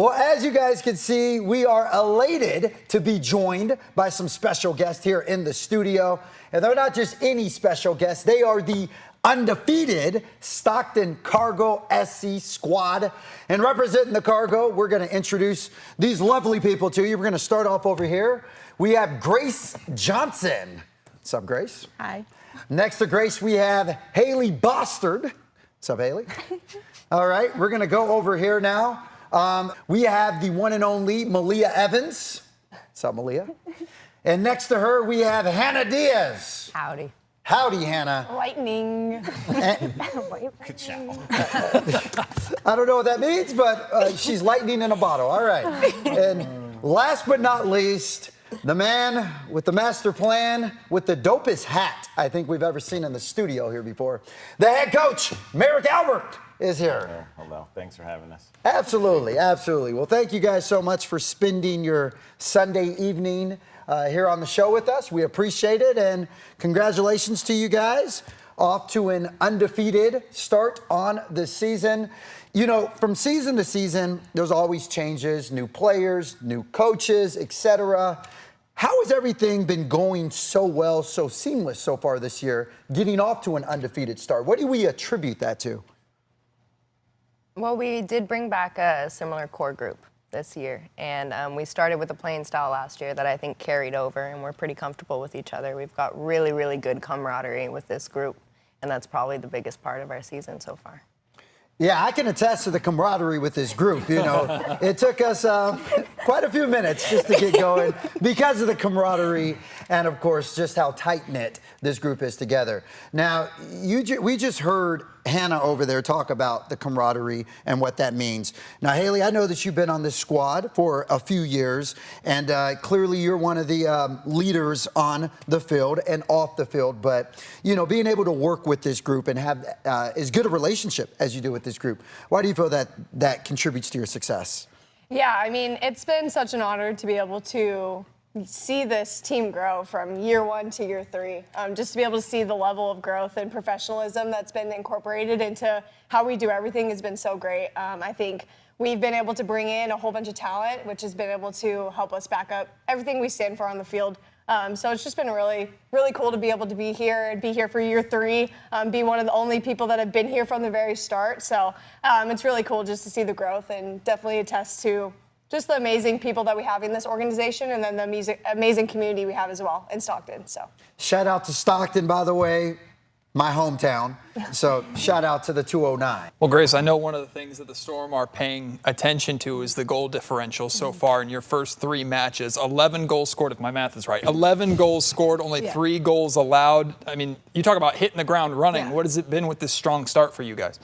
Well, as you guys can see, we are elated to be joined by some special guests here in the studio. And they're not just any special guests. They are the undefeated Stockton Cargo SC squad. And representing the Cargo, we're going to introduce these lovely people to you. We're going to start off over here. We have Grace Johnson. What's up, Grace? Hi. Next to Grace, we have Haley Bostard. What's up, Haley? All right, we're going to go over here now. We have the one and only Malia Evans. What's up, Malia? And next to her, we have Hannah Diaz. Howdy. Howdy, Hannah. Lightning. Good job. I don't know what that means, but she's lightning in a bottle. All right. And last but not least, the man with the master plan, with the dopest hat I think we've ever seen in the studio here before. The head coach, Merrick Albert, is here. Hello. Thanks for having us. Absolutely, absolutely. Well, thank you guys so much for spending your Sunday evening here on the show with us. We appreciate it, and congratulations to you guys. Off to an undefeated start on the season. You know, from season to season, there's always changes, new players, new coaches, etc. How has everything been going so well, so seamless so far this year, getting off to an undefeated start? What do we attribute that to? Well, we did bring back a similar core group this year, and we started with a playing style last year that I think carried over, and we're pretty comfortable with each other. We've got really, really good camaraderie with this group, and that's probably the biggest part of our season so far. Yeah, I can attest to the camaraderie with this group. You know, it took us quite a few minutes just to get going because of the camaraderie and, of course, just how tight-knit this group is together. Now, we just heard Hannah over there talk about the camaraderie and what that means. Now, Haley, I know that you've been on this squad for a few years, and clearly you're one of the leaders on the field and off the field. But, you know, being able to work with this group and have as good a relationship as you do with this group, why do you feel that that contributes to your success? Yeah, I mean, it's been such an honor to be able to see this team grow from year 1 to year 3. Just to be able to see the level of growth and professionalism that's been incorporated into how we do everything has been so great. I think we've been able to bring in a whole bunch of talent, which has been able to help us back up everything we stand for on the field. So it's just been really, really cool to be able to be here and be here for year 3, be one of the only people that have been here from the very start. So it's really cool just to see the growth and definitely attest to just the amazing people that we have in this organization, and then the amazing community we have as well in Stockton. So shout out to Stockton, by the way, my hometown. So shout out to the 209. Well, Grace, I know one of the things that the Storm are paying attention to is the goal differential so far in your first 3 matches. 11 goals scored, if my math is right. 11 goals scored, only 3 goals allowed. I mean, you talk about hitting the ground running. What has it been with this strong start for you guys?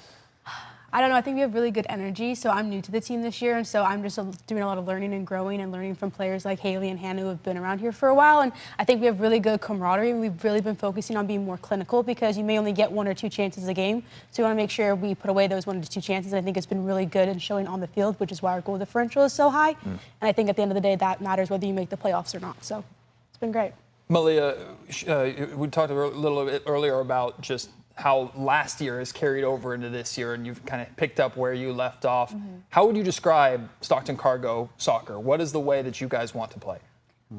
I don't know. I think we have really good energy. So I'm new to the team this year, and so I'm just doing a lot of learning and growing and learning from players like Haley and Hannah who have been around here for a while. And I think we have really good camaraderie. We've really been focusing on being more clinical because you may only get 1 or 2 chances a game. So we want to make sure we put away those 1 to 2 chances. I think it's been really good and showing on the field, which is why our goal differential is so high. And I think at the end of the day, that matters whether you make the playoffs or not. So it's been great. Malia, we talked a little bit earlier about just how last year has carried over into this year, and you've kind of picked up where you left off. How would you describe Stockton Cargo soccer? What is the way that you guys want to play?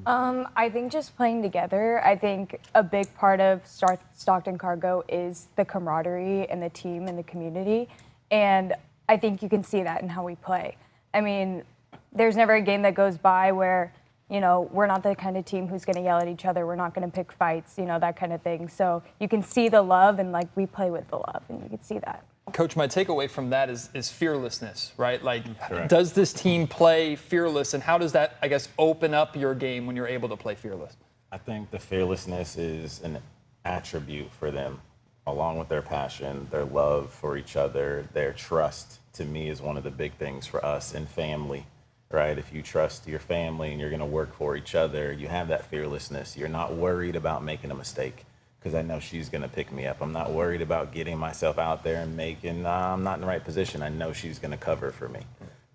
I think just playing together. I think a big part of Stockton Cargo is the camaraderie and the team and the community, and I think you can see that in how we play. I mean, there's never a game that goes by where, you know, we're not the kind of team who's going to yell at each other. We're not going to pick fights, you know, that kind of thing. So you can see the love, and, like, we play with the love, and you can see that. Coach, my takeaway from that is fearlessness, right? Like, does this team play fearless, and how does that, I guess, open up your game when you're able to play fearless? I think the fearlessness is an attribute for them, along with their passion, their love for each other, their trust, to me, is one of the big things for us in family. Right? If you trust your family and you're going to work for each other, you have that fearlessness. You're not worried about making a mistake because I know she's going to pick me up. I'm not worried about getting myself out there and making, I'm not in the right position. I know she's going to cover for me.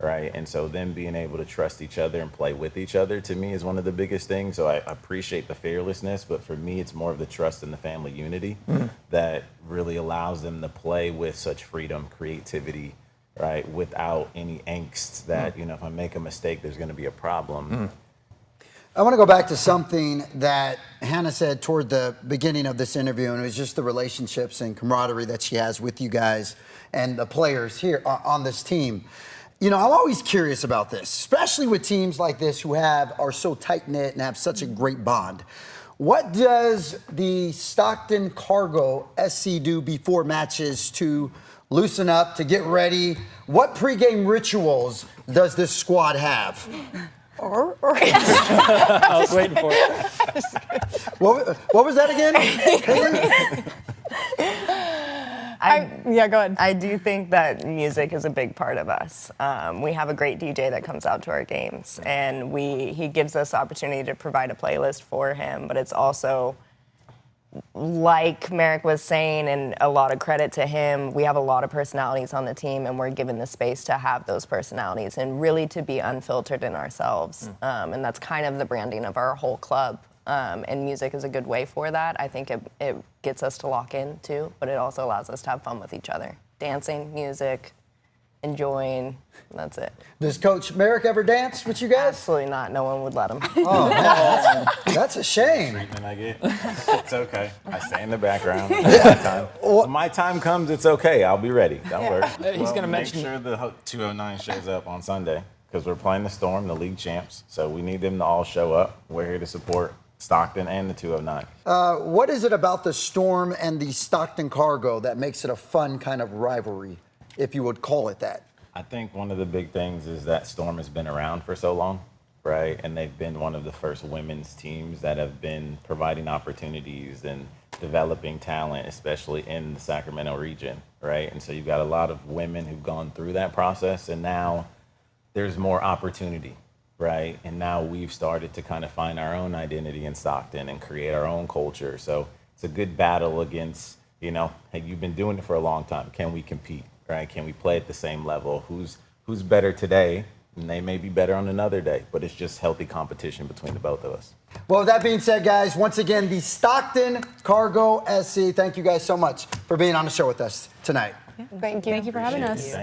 Right? And so then being able to trust each other and play with each other, to me, is one of the biggest things. So I appreciate the fearlessness, but for me, it's more of the trust and the family unity that really allows them to play with such freedom, creativity, right? Without any angst that, you know, if I make a mistake, there's going to be a problem. I want to go back to something that Hannah said toward the beginning of this interview, and it was just the relationships and camaraderie that she has with you guys and the players here on this team. You know, I'm always curious about this, especially with teams like this who are so tight-knit and have such a great bond. What does the Stockton Cargo SC do before matches to loosen up, to get ready? What pregame rituals does this squad have? I was waiting for it. What was that again? Yeah, go ahead. I do think that music is a big part of us. We have a great DJ that comes out to our games, and he gives us the opportunity to provide a playlist for him, but it's also, like Merrick was saying, and a lot of credit to him, we have a lot of personalities on the team, and we're given the space to have those personalities and really to be unfiltered in ourselves. And that's kind of the branding of our whole club. And music is a good way for that. I think it gets us to lock in too, but it also allows us to have fun with each other. Dancing, music, enjoying, that's it. Does Coach Merrick ever dance with you guys? Absolutely not. No one would let him. Oh, man, that's a shame. Treatment I get. It's okay. I stay in the background. When my time comes, it's okay. I'll be ready. Don't worry. He's gonna mention- Make sure the 209 shows up on Sunday because we're playing the Storm, the league champs. So we need them to all show up. We're here to support Stockton and the 209. What is it about the Storm and the Stockton Cargo that makes it a fun kind of rivalry, if you would call it that? I think one of the big things is that Storm has been around for so long, right? And they've been one of the first women's teams that have been providing opportunities and developing talent, especially in the Sacramento region, right? And so you've got a lot of women who've gone through that process, and now there's more opportunity, right? And now we've started to kind of find our own identity in Stockton and create our own culture. So it's a good battle against, you know, hey, you've been doing it for a long time. Can we compete, right? Can we play at the same level? Who's better today? And they may be better on another day, but it's just healthy competition between the both of us. Well, with that being said, guys, once again, the Stockton Cargo SC, thank you guys so much for being on the show with us tonight. Thank you. Thank you for having us. Thank